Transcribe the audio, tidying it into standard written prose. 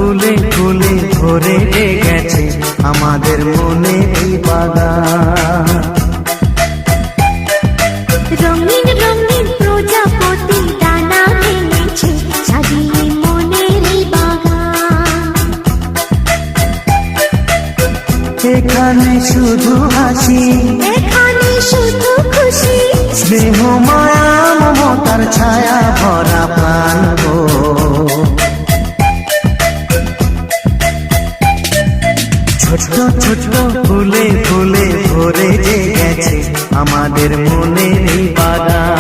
ফুলে ফুলে ভরে গেছে আমাদের মনে এই বাগান। রঙিন রঙিন প্রজাপতি ডানা মেলেছে সাজিয়ে মনের এই বাগান। এখানে শুধু হাসি, এখানে শুধু খুশি, স্নেহ মায়া মমতার ছায়া ভরা প্রাণ গো। ছোট্ট ছোট্ট ফুলে ফুলে ভরে গেছে আমাদের মনের এই বাগান।